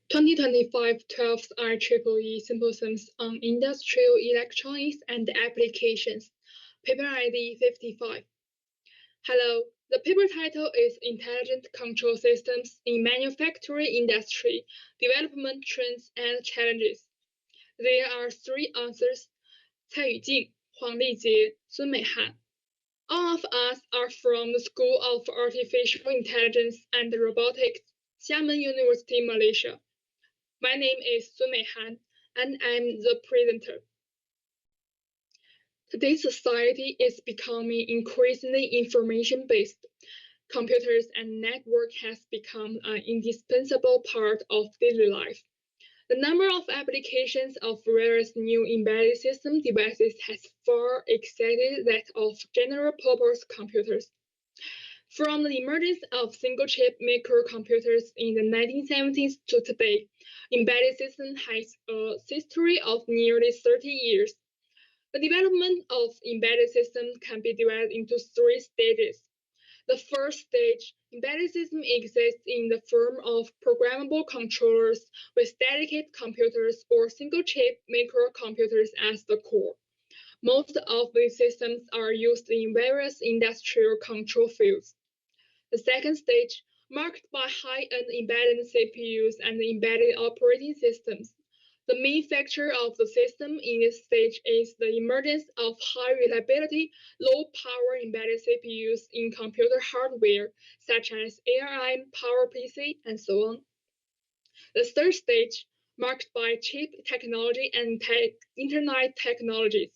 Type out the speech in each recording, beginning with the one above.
2025 12th IEEE Symposiums on Industrial Electronics and Applications, paper ID 55. Hello, the paper title is Intelligent Control Systems in Manufacturing Industry, Development Trends and Challenges. There are three answers: 蔡宇静、黄丽杰、孙美涵. All of us are from the School of Artificial Intelligence and Robotics, Xiamen University, Malaysia. My name is Sun Meihan, and I'm the presenter. Today's society is becoming increasingly information-based. Computers and network has become an indispensable part of daily life. The number of applications of various new embedded system devices has far exceeded that of general-purpose computers. From the emergence of single-chip microcomputers in the 1970s to today, embedded system has a history of nearly 30 years. The development of embedded systems can be divided into three stages. The first stage, embedded system exists in the form of programmable controllers with dedicated computers or single-chip microcomputers as the core. Most of these systems are used in various industrial control fields. The second stage, marked by high-end embedded CPUs and embedded operating systems. The main feature of the system in this stage is the emergence of high-reliability, low-power embedded CPUs in computer hardware, such as ARM, PowerPC, and so on. The third stage, marked by chip technology and Internet technologies.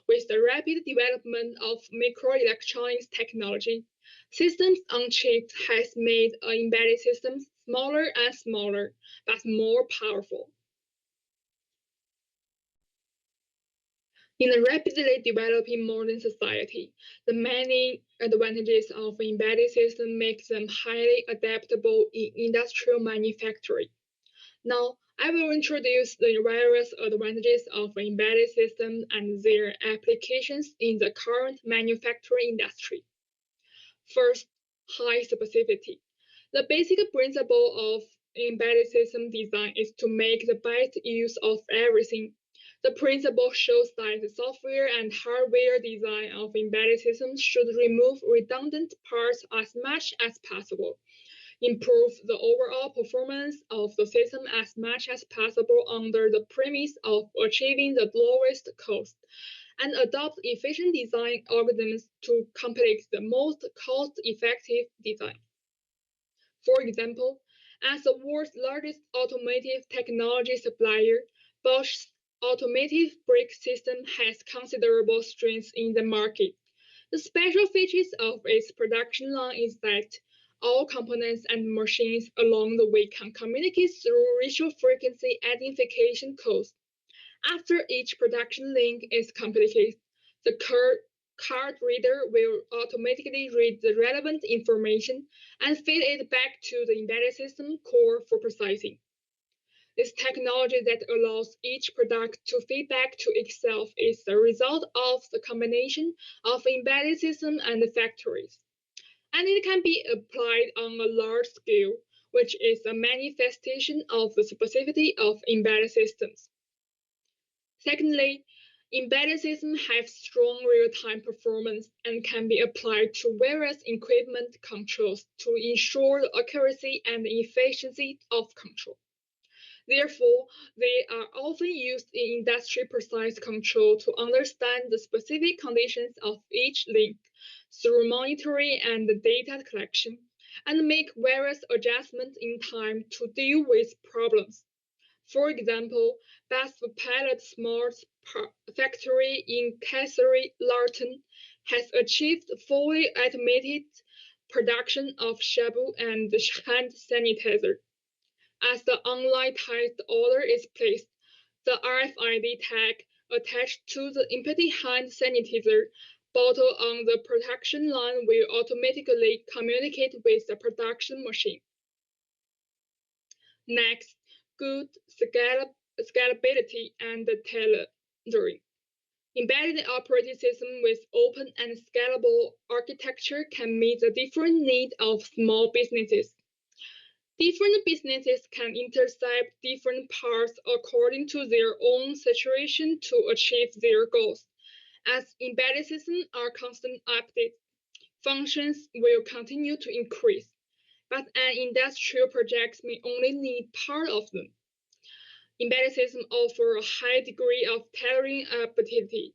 With the rapid development of microelectronics technology, systems on chip has made embedded systems smaller and smaller, but more powerful. In a rapidly developing modern society, the many advantages of embedded systems make them highly adaptable in industrial manufacturing. Now, I will introduce the various advantages of embedded systems and their applications in the current manufacturing industry. First, high specificity. The basic principle of embedded system design is to make the best use of everything. The principle shows that the software and hardware design of embedded systems should remove redundant parts as much as possible, improve the overall performance of the system as much as possible under the premise of achieving the lowest cost, and adopt efficient design algorithms to complete the most cost-effective design. For example, as the world's largest automotive technology supplier, Bosch's automotive brake system has considerable strength in the market. The special features of its production line is that all components and machines along the way can communicate through radio frequency identification codes. After each production link is completed, the card reader will automatically read the relevant information and feed it back to the embedded system core for processing. This technology that allows each product to feed back to itself is the result of the combination of embedded systems and factories. And it can be applied on a large scale, which is a manifestation of the specificity of embedded systems. Secondly, embedded systems have strong real-time performance and can be applied to various equipment controls to ensure the accuracy and efficiency of control. Therefore, they are often used in industry precise control to understand the specific conditions of each link through monitoring and data collection, and make various adjustments in time to deal with problems. For example, Best Pilot Smart Factory in Kaiserslautern has achieved fully automated production of shampoo and hand sanitizer. As the online test order is placed, the RFID tag attached to the empty hand sanitizer bottle on the production line will automatically communicate with the production machine. Next, good scalability and tailoring. Embedded operating system with open and scalable architecture can meet the different needs of small businesses. Different businesses can intercept different parts according to their own situation to achieve their goals. As embedded systems are constantly updated, functions will continue to increase, but an industrial project may only need part of them. Embedded systems offer a high degree of tailoring ability,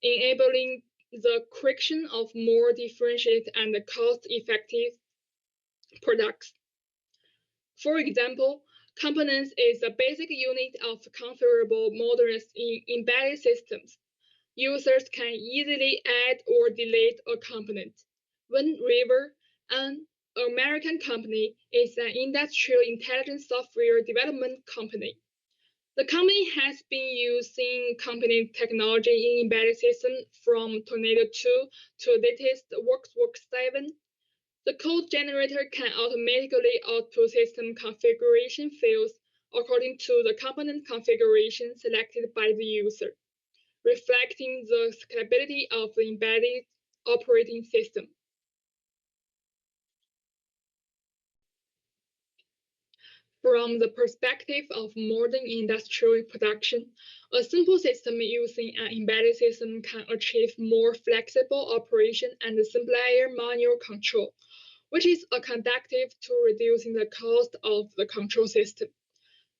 enabling the creation of more differentiated and cost-effective products. For example, components is a basic unit of configurable modules in embedded systems. Users can easily add or delete a component. Wind River, an American company, is an industrial intelligence software development company. The company has been using company technology in embedded systems from Tornado 2 to latest Worksworks 7. The code generator can automatically output system configuration fields according to the component configuration selected by the user, reflecting the scalability of the embedded operating system. From the perspective of modern industrial production, a simple system using an embedded system can achieve more flexible operation and simpler manual control, which is conducive to reducing the cost of the control system.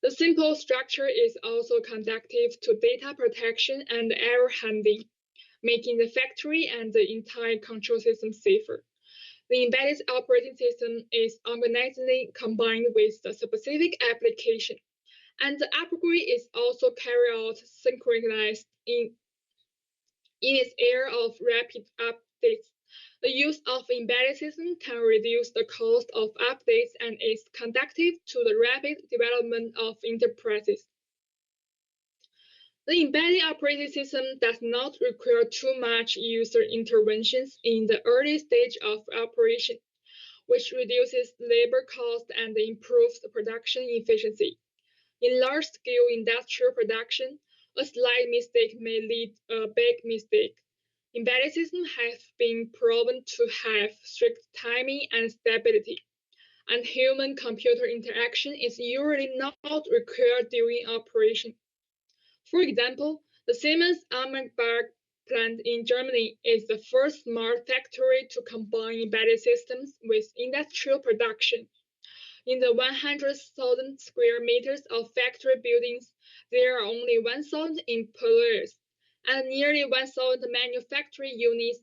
The simple structure is also conducive to data protection and error handling, making the factory and the entire control system safer. The embedded operating system is organically combined with the specific application, and the upgrade is also carried out synchronized in its era of rapid updates. The use of embedded systems can reduce the cost of updates and is conducive to the rapid development of enterprises. The embedded operating system does not require too much user interventions in the early stage of operation, which reduces labor costs and improves production efficiency. In large-scale industrial production, a slight mistake may lead to a big mistake. Embedded systems have been proven to have strict timing and stability, and human-computer interaction is usually not required during operation. For example, the Siemens Ammerberg plant in Germany is the first smart factory to combine embedded systems with industrial production. In the 100,000 square meters of factory buildings, there are only 1,000 employees, and nearly 1,000 manufacturing units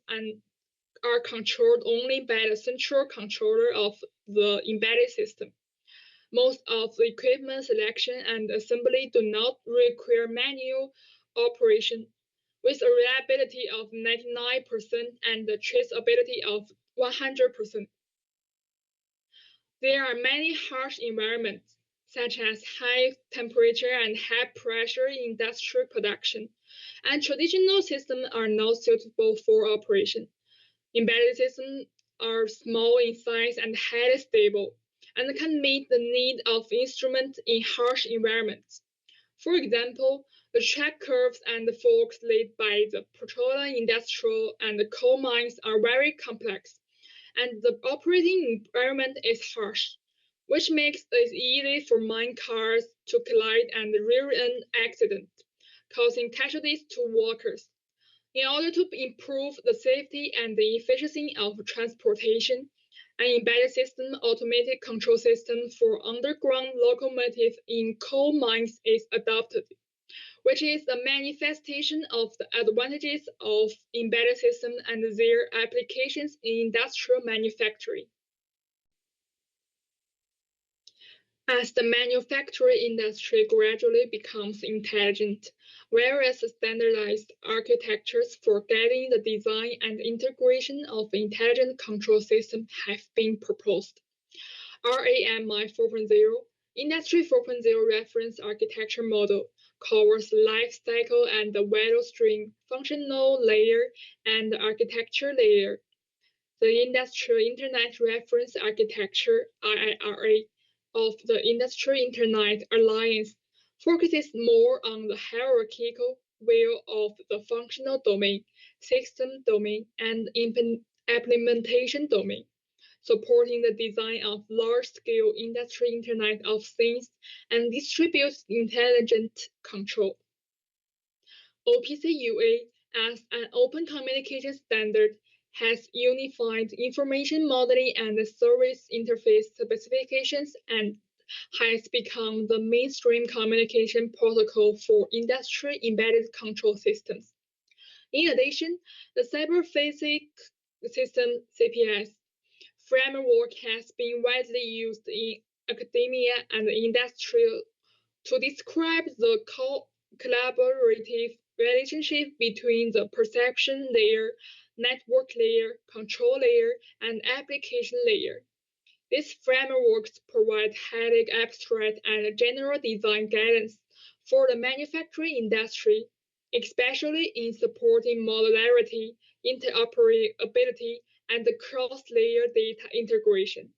are controlled only by the central controller of the embedded system. Most of the equipment selection and assembly do not require manual operation, with a reliability of 99% and a traceability of 100%. There are many harsh environments, such as high temperature and high pressure in industrial production, and traditional systems are not suitable for operation. Embedded systems are small in size and highly stable, and can meet the need of instruments in harsh environments. For example, the track curves and forks laid by the petroleum industrial and coal mines are very complex, and the operating environment is harsh, which makes it easy for mine cars to collide and rear-end accidents, causing casualties to workers. In order to improve the safety and the efficiency of transportation, an embedded system automated control system for underground locomotives in coal mines is adopted, which is a manifestation of the advantages of embedded systems and their applications in industrial manufacturing. As the manufacturing industry gradually becomes intelligent, various standardized architectures for guiding the design and integration of intelligent control systems have been proposed. RAMI 4.0, Industry 4.0 Reference Architecture Model, covers life cycle and the value stream, functional layer, and architecture layer. The Industrial Internet Reference Architecture (IIRA) of the Industrial Internet Alliance focuses more on the hierarchical view of the functional domain, system domain, and implementation domain. supporting the design of large-scale industry Internet of Things and distributes intelligent control. OPC-UA, as an open communication standard, has unified information modeling and service interface specifications and has become the mainstream communication protocol for industry embedded control systems. In addition, the Cyber Physics System (CPS) framework has been widely used in academia and industry to describe the collaborative relationship between the perception layer, network layer, control layer, and application layer. These frameworks provide highly abstract and general design guidance for the manufacturing industry, especially in supporting modularity, interoperability, and cross-layer data integration.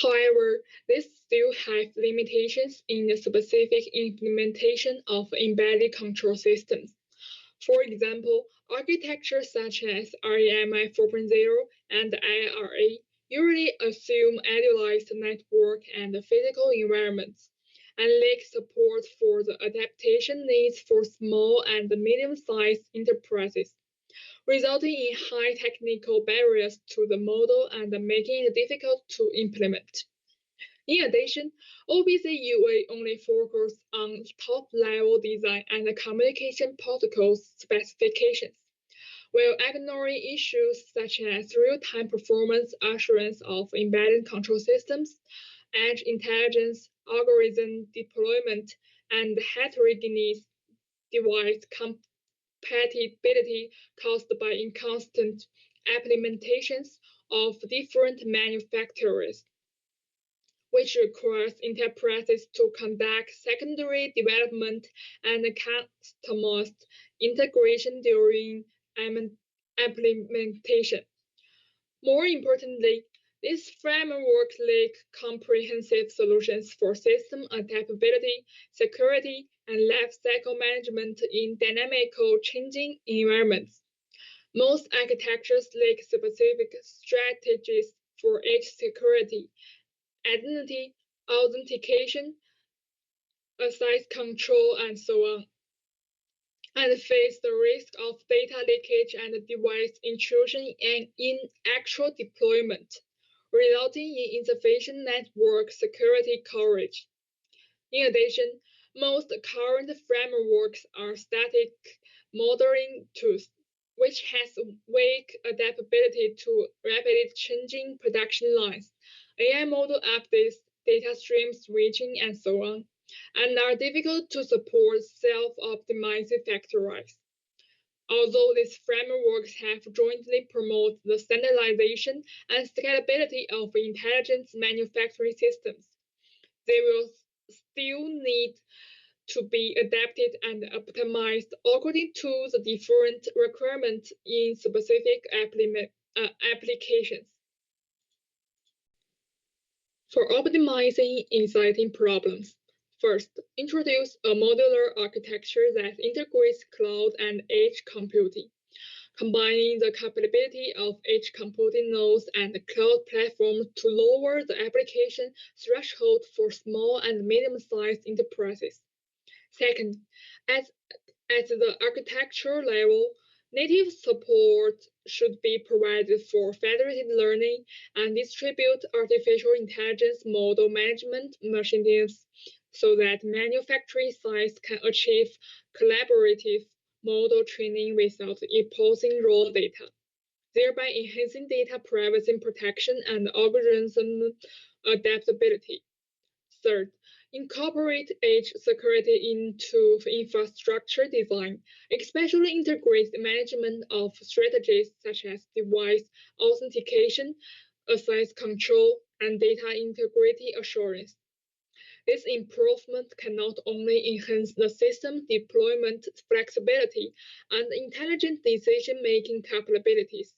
However, these still have limitations in the specific implementation of embedded control systems. For example, architectures such as REMI 4.0 and IRA usually assume idealized network and physical environments and lack support for the adaptation needs for small and medium-sized enterprises, resulting in high technical barriers to the model and making it difficult to implement. In addition, OPC-UA only focuses on top-level design and communication protocols specifications, while ignoring issues such as real-time performance assurance of embedded control systems, edge intelligence, algorithm deployment, and heterogeneous device compatibility caused by inconsistent implementations of different manufacturers, which requires enterprises to conduct secondary development and customized integration during implementation. More importantly, this framework lack comprehensive solutions for system adaptability, security, and lifecycle management in dynamical changing environments. Most architectures lack specific strategies for edge security, identity, authentication, access control, and so on, and face the risk of data leakage and device intrusion in actual deployment, resulting in insufficient network security coverage. In addition, most current frameworks are static modeling tools, which has weak adaptability to rapidly changing production lines, AI model updates, data stream switching, and so on, and are difficult to support self-optimizing factories. Although these frameworks have jointly promoted the standardization and scalability of intelligent manufacturing systems, they will still need to be adapted and optimized according to the different requirements in specific applications. For optimizing exciting problems, first, introduce a modular architecture that integrates cloud and edge computing, combining the capability of edge computing nodes and cloud platforms to lower the application threshold for small and medium-sized enterprises. Second, at the architecture level, native support should be provided for federated learning and distributed artificial intelligence model management machines so that manufacturing sites can achieve collaborative model training without imposing raw data, thereby enhancing data privacy protection and algorithm adaptability. Third, incorporate edge security into infrastructure design, especially integrate management of strategies such as device authentication, access control, and data integrity assurance. This improvement can not only enhance the system deployment flexibility and intelligent decision-making capabilities,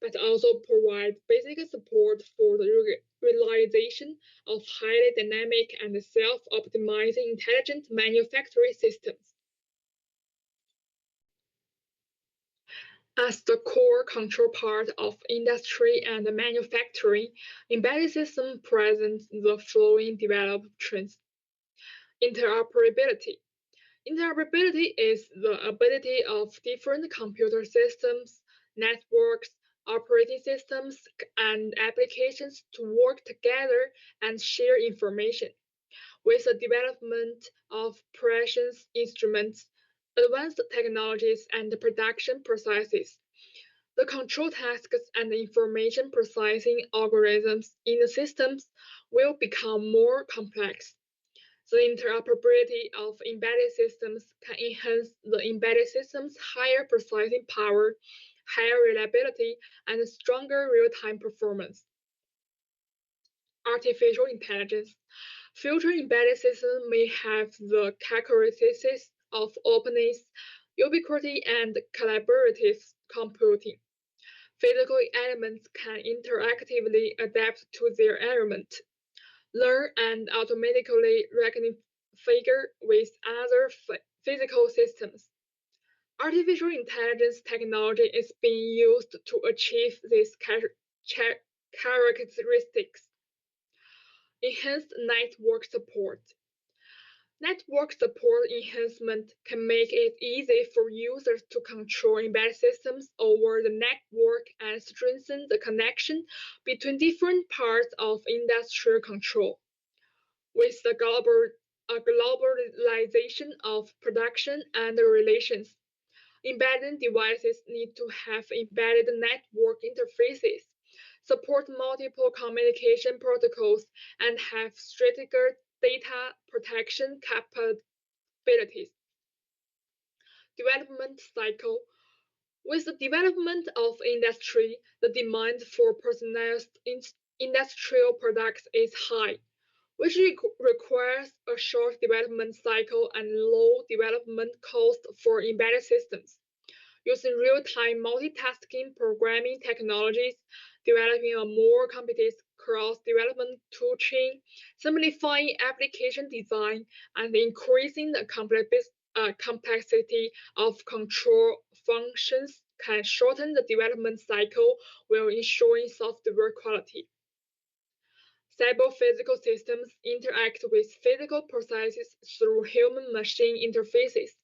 but also provide basic support for the realization of highly dynamic and self-optimizing intelligent manufacturing systems. As the core control part of industry and manufacturing, embedded systems present the following developments. Interoperability. Interoperability is the ability of different computer systems, networks, operating systems, and applications to work together and share information. With the development of precision instruments, advanced technologies, and production processes, the control tasks and information processing algorithms in the systems will become more complex. The interoperability of embedded systems can enhance the embedded system's higher processing power, higher reliability, and stronger real-time performance. Artificial intelligence. Future embedded systems may have the characteristics of openness, ubiquity, and collaborative computing. Physical elements can interactively adapt to their environment, learn and automatically reconfigure with other physical systems. Artificial intelligence technology is being used to achieve these characteristics. Enhanced network support. Network support enhancement can make it easy for users to control embedded systems over the network and strengthen the connection between different parts of industrial control. With the globalization of production and relations, embedded devices need to have embedded network interfaces, support multiple communication protocols, and have stricter data protection capabilities. Development cycle. With the development of industry, the demand for personalized industrial products is high, which requires a short development cycle and low development cost for embedded systems. Using real-time multitasking programming technologies, developing a more complex cross-development toolchain, simplifying application design, and increasing the complexity of control functions can shorten the development cycle while ensuring software quality. Cyber-physical systems interact with physical processes through human-machine interfaces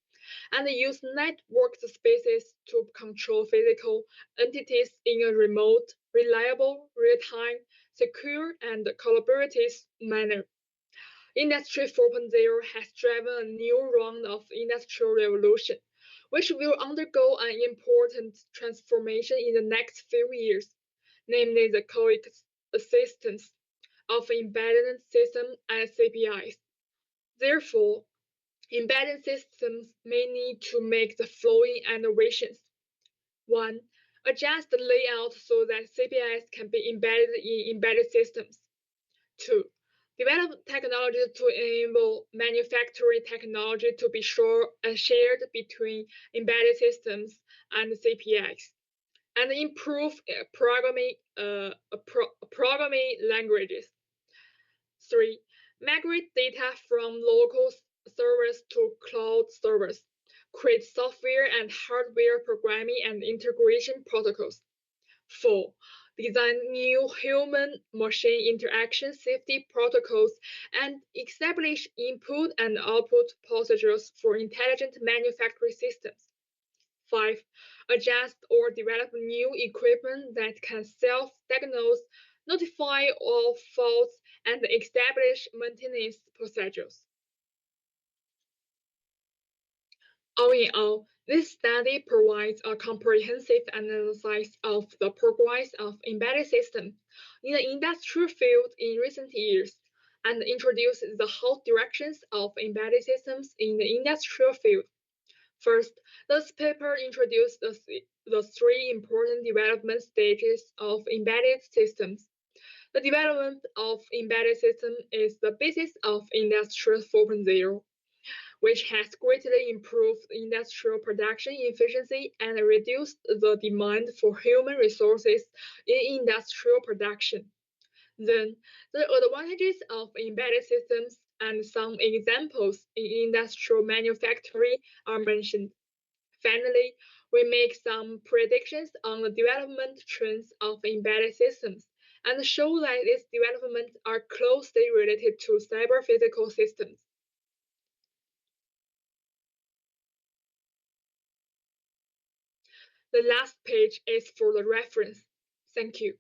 and use networked spaces to control physical entities in a remote, reliable, real-time, secure, and collaborative manner. Industry 4.0 has driven a new round of industrial revolution, which will undergo an important transformation in the next few years, namely the coexistence of embedded systems and CPIs. Therefore, embedded systems may need to make the following innovations. 1. Adjust the layout so that CPIs can be embedded in embedded systems. 2. Develop technology to enable manufacturing technology to be shared between embedded systems and CPIs, and improve programming languages. 3. Migrate data from local servers to cloud servers. Create software and hardware programming and integration protocols. 4. Design new human-machine interaction safety protocols and establish input and output procedures for intelligent manufacturing systems. 5. Adjust or develop new equipment that can self-diagnose, notify of faults, and establish maintenance procedures. All in all, this study provides a comprehensive analysis of the progress of embedded systems in the industrial field in recent years and introduces the hot directions of embedded systems in the industrial field. First, this paper introduced the three important development stages of embedded systems. The development of embedded systems is the basis of Industry 4.0, which has greatly improved industrial production efficiency and reduced the demand for human resources in industrial production. Then, the advantages of embedded systems and some examples in industrial manufacturing are mentioned. Finally, We make some predictions on the development trends of embedded systems and show that these developments are closely related to cyber-physical systems. The last page is for the reference. Thank you.